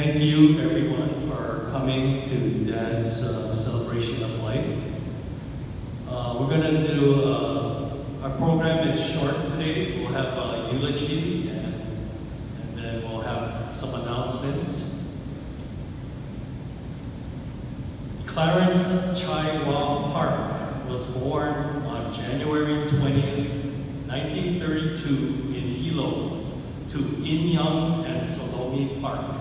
Thank you, everyone, for coming to Dad's celebration of life. We're going to do, our program is short today. We'll have a eulogy and then we'll have some announcements. Clarence Chai-Wah Park was born on January 20th, 1932 in Hilo to In Young and Salome Park.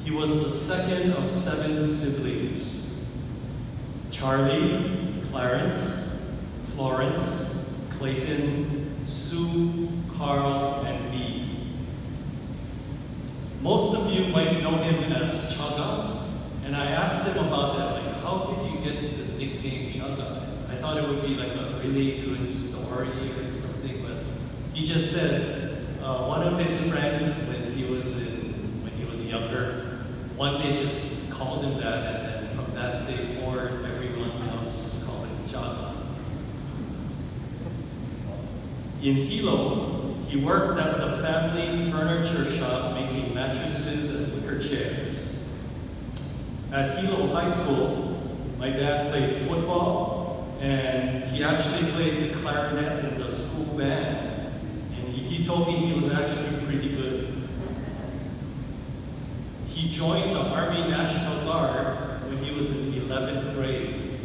He was the second of 7 siblings: Charlie, Clarence, Florence, Clayton, Sue, Carl, and me. Most of you might know him as Chaga, and I asked him about that, like, how did you get the nickname Chaga? I thought it would be like a really good story or something, but he just said one of his friends when he was younger, one day just called him that, and then from that day forward, everyone else just called him Chaga. In Hilo, he worked at the family furniture shop making mattresses and wicker chairs. At Hilo High School, my dad played football, and he actually played the clarinet in the school band. And he told me he was actually pretty good. He joined the Army National Guard when he was in 11th grade.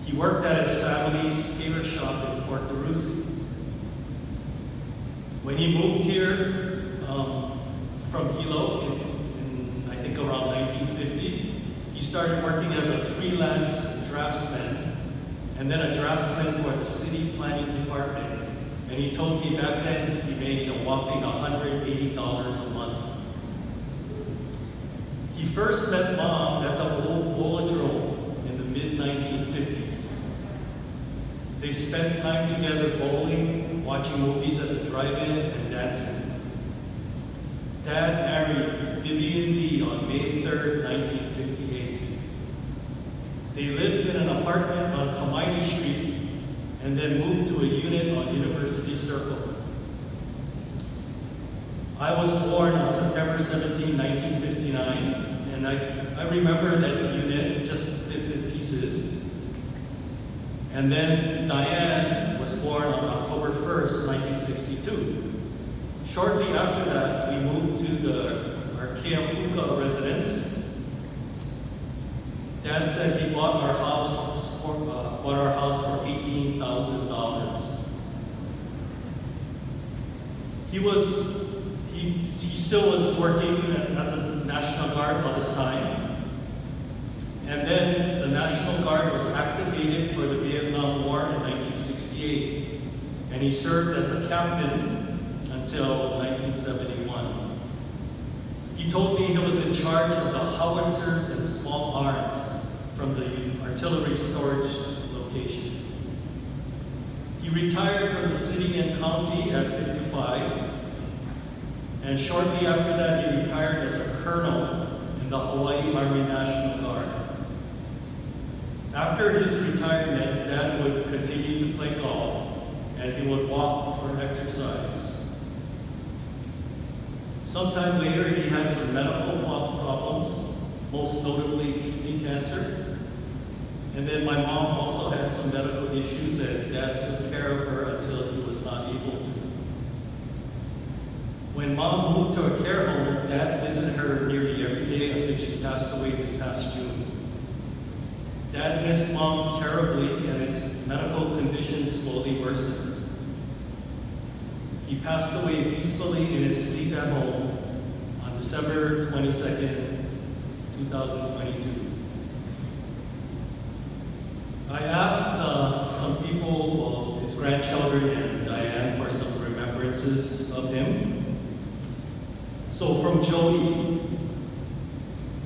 He worked at his family's tailor shop in Fort DeRussy. When he moved here from Hilo in I think around 1950, he started working as a freelance draftsman and then a draftsman for the city planning department. And he told me back then he made a whopping $180 a month. He first met Mom at the old Bolodrome in the mid-1950s. They spent time together bowling, watching movies at the drive-in, and dancing. Dad married Vivian Lee on May 3rd, 1958. They lived in an apartment on Kamaini Street and then moved to a unit on University Circle. I was born on September 17, 1959, and I remember that unit, just bits and pieces. And then Diane was born on October 1st, 1962. Shortly after that, we moved to our Keapuka residence. Dad said he bought our house for $18,000. He still was working at the National Guard all this time. And then the National Guard was activated for the Vietnam War in 1968. And he served as a captain until 1971. He told me he was in charge of the howitzers and small arms from the artillery storage location. He retired from the city and county at 55. And shortly after that, he retired as a colonel in the Hawaii Army National Guard. After his retirement, Dad would continue to play golf, and he would walk for exercise. Sometime later, he had some medical problems, most notably kidney cancer. And then my mom also had some medical issues, and Dad took care of her until he was not able to. When Mom moved to a care home, Dad visited her nearly every day until she passed away this past June. Dad missed Mom terribly, and his medical condition slowly worsened. He passed away peacefully in his sleep at home on December 22nd, 2022. I asked some people, his grandchildren and Diane, for some remembrances of him. So from Jody,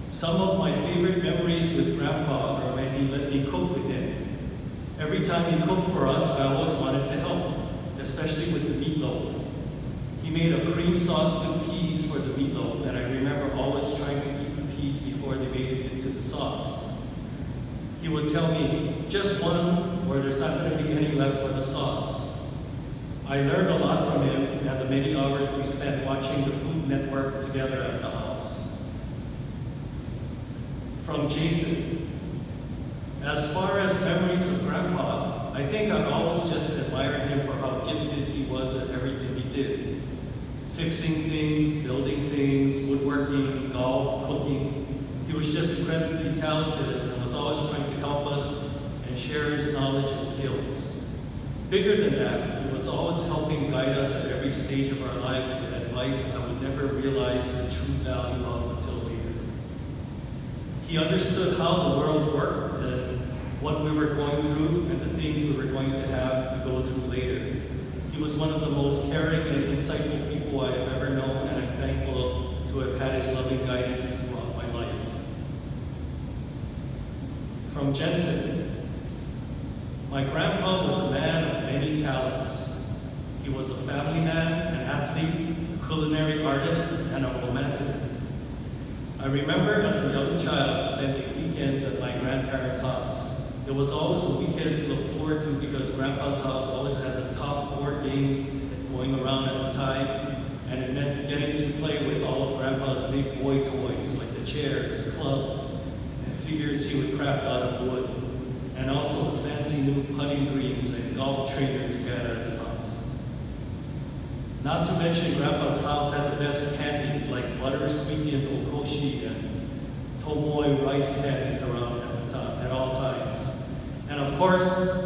some of my favorite memories with Grandpa are when he let me cook with him. Every time he cooked for us, I always wanted to help, especially with the meatloaf. He made a cream sauce with peas for the meatloaf, and I remember always trying to eat the peas before they made it into the sauce. He would tell me, just one, or there's not going to be any left for the sauce. I learned a lot from him and the many hours we spent watching the Food Network together at the house. From Jason. As far as memories of Grandpa, I think I always just admired him for how gifted he was at everything he did. Fixing things, building things, woodworking, golf, cooking. He was just incredibly talented and was always trying to help us and share his knowledge and skills. Bigger than that, he was always helping guide us at every stage of our lives with advice I would never realize the true value of until later. He understood how the world worked and what we were going through and the things we were going to have to go through later. He was one of the most caring and insightful people I have ever known, and I'm thankful to have had his loving guidance throughout my life. From Jensen. My grandpa was a man of many talents. He was a family man, an athlete, a culinary artist, and a romantic. I remember as a young child spending weekends at my grandparents' house. It was always a weekend to look forward to because Grandpa's house always had the top board games going around at the time, and it meant getting to play with all of Grandpa's big boy toys like the chairs, clubs, and figures he would craft out of wood, and also the fancy new putting greens and golf trainers he had at his house. Not to mention Grandpa's house had the best candies like butter sweetened okoshi and tomoe rice candies around at all times. And of course,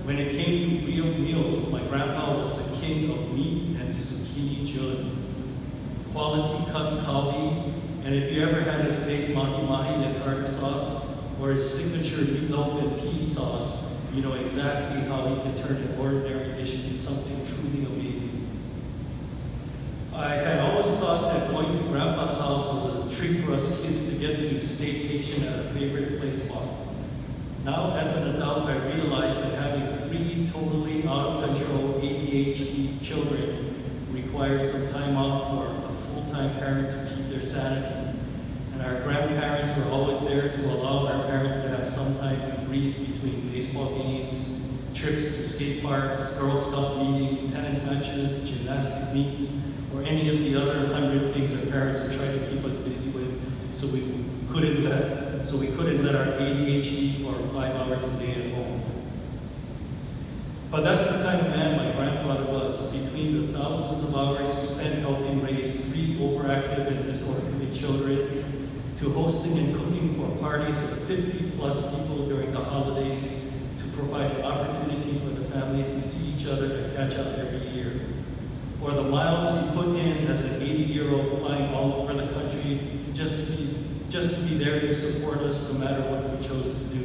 when it came to real meals, my grandpa was the king of meat and zucchini jun. Quality cut kalbi, and if you ever had his baked mahi-mahi and tartar sauce, or his signature meatloaf and pea sauce, you know exactly how he can turn an ordinary dish into something truly amazing. I had always thought that going to Grandpa's house was a treat for us kids to get to staycation at our favorite place spot. Now, as an adult, I realized that having 3 totally out-of-control ADHD children requires some time off for a full-time parent to keep their sanity. And our grandparents were always there to allow our parents to have some time to breathe between baseball games, trips to skate parks, Girl Scout meetings, tennis matches, gymnastic meets, or any of the other 100 things our parents would try to keep us busy with, so we couldn't let our ADHD for 5 hours a day at home. But that's the kind of man my grandfather was. Between the thousands of hours he spent helping raise 3 overactive and disorderly children, to hosting and cooking for parties of 50 plus people during the holidays, to provide an opportunity for the family to see each other and catch up every year, or the miles he put in as an 80-year-old flying all over the country just to be there to support us no matter what we chose to do.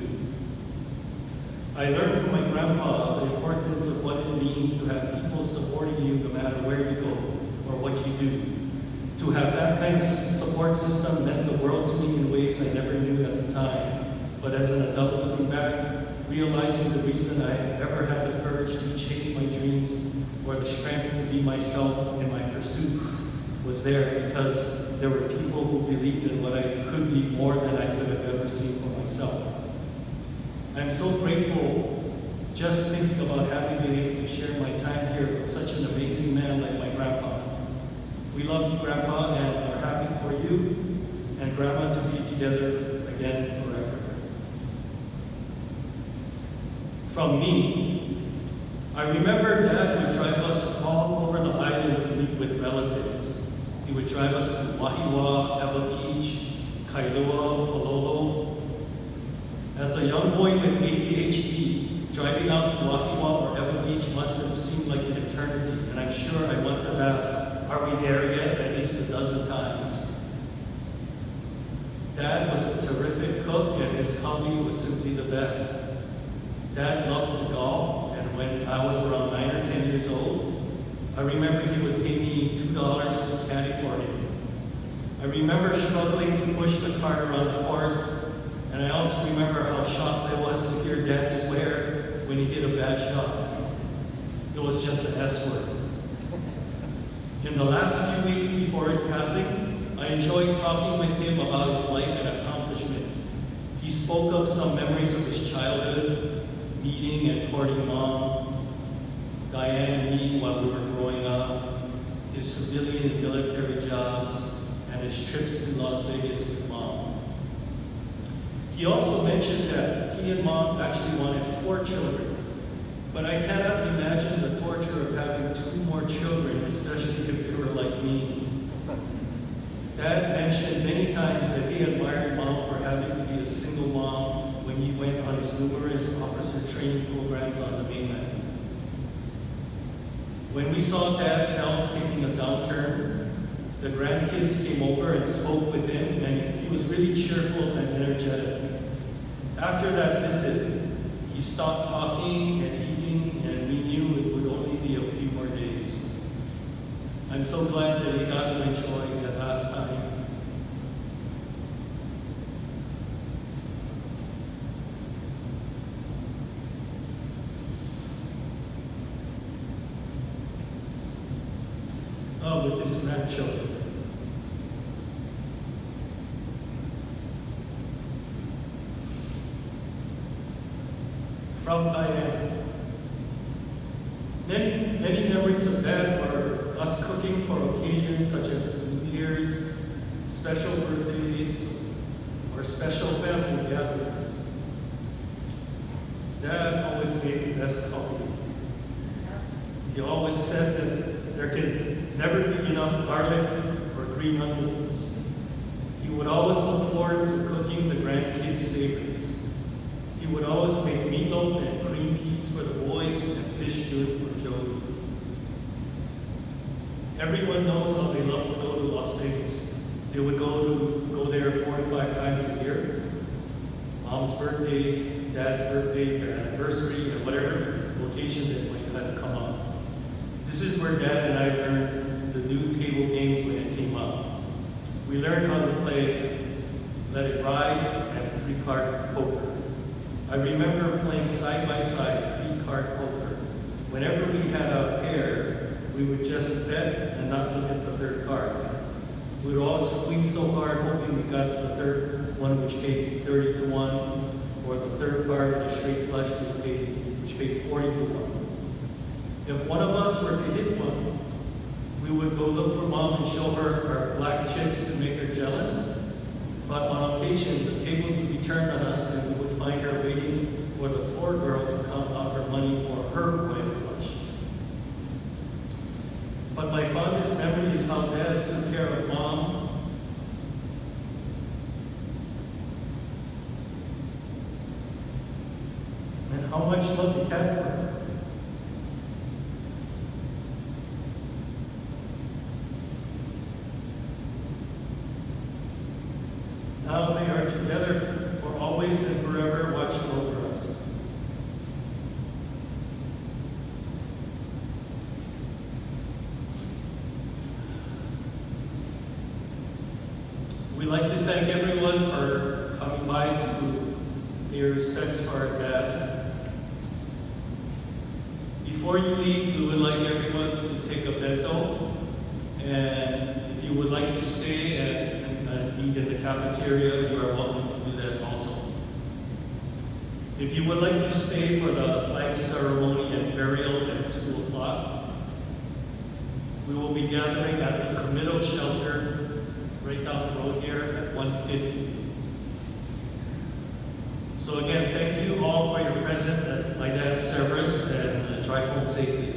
I learned from my grandpa the importance of what it means to have people supporting you no matter where you go or what you do. To have that kind of support system meant the world to me in ways I never knew at the time. But as an adult looking back, realizing the reason I ever had the courage to chase my dreams or the strength to be myself in my pursuits was there because there were people who believed in what I could be more than I could have ever seen for myself. I'm so grateful just thinking about having been able to share my time here with such an amazing man like my grandpa. We love you, Grandpa, and are happy for you and Grandma to be together again forever. From me, I remember Dad would drive us all over the island to meet with relatives. He would drive us to Wahiwa, Eva Beach, Kailua, Pololo. As a young boy with ADHD, driving out to Wahiwa or Eva Beach must have seemed like an eternity, and I'm sure I must have asked, "Are we there yet?" at least a dozen times. Dad was a terrific cook, and his cooking was simply the best. Dad loved to golf, and when I was around 9 or 10 years old, I remember he would pay me $2 to caddy for him. I remember struggling to push the cart around the course, and I also remember how shocked I was to hear Dad swear when he hit a bad shot. It was just the S word. In the last few weeks before his passing, I enjoyed talking with him about his life and accomplishments. He spoke of some memories of his childhood, meeting and courting Mom, Diane and me while we were growing up, his civilian and military jobs, and his trips to Las Vegas with Mom. He also mentioned that he and Mom actually wanted 4 children. But I cannot imagine the torture of having 2 more children, especially if they were like me. Dad mentioned many times that he admired Mom for having to be a single mom when he went on his numerous officer training programs on the mainland. When we saw Dad's health taking a downturn, the grandkids came over and spoke with him, and he was really cheerful and energetic. After that visit, he stopped talking and eating, and we knew it would only be a few more days. I'm so glad that we got to enjoy that last time. With his grandchildren. From Diane. Many memories of Dad were us cooking for occasions such as New Year's, special birthdays, or special family gatherings. Dad always made the best coffee. He always said that there can never be enough garlic or green onions. He would always look forward to cooking the grandkids' favorites. He would always make meatloaf and cream peas for the boys and fish stew for Joey. Everyone knows how they love to go to Las Vegas. They would go there 4 to 5 times a year. Mom's birthday, Dad's birthday, their anniversary, and whatever occasion that might have come up. This is where Dad and I learned the new table games when it came up. We learned how to play Let It Ride and 3-card poker. I remember playing side-by-side 3-card poker. Whenever we had a pair, we would just bet and not look at the 3rd card. We would always squeeze so hard hoping we got the 3rd one, which paid 30 to 1, or the 3rd card, the straight flush, which paid 40 to 1. If one of us were to hit one, we would go look for Mom and show her our black chips to make her jealous. But on occasion, the tables would be turned on us and we would find her waiting for the floor girl to count out her money for her royal flush. But my fondest memory is how Dad took care of Mom and how much love he had for her. Now they are together for always and forever, watching over us. We'd like to thank everyone for coming by to pay your respects for our Dad. Before you leave, we would like everyone to take a bento, and if you would like to stay and eat in the cafeteria, you are welcome to do that also. If you would like to stay for the flag ceremony and burial at 2 o'clock, we will be gathering at the committal shelter right down the road here at 150. So again, thank you all for your presence at my dad's service, and drive home safely.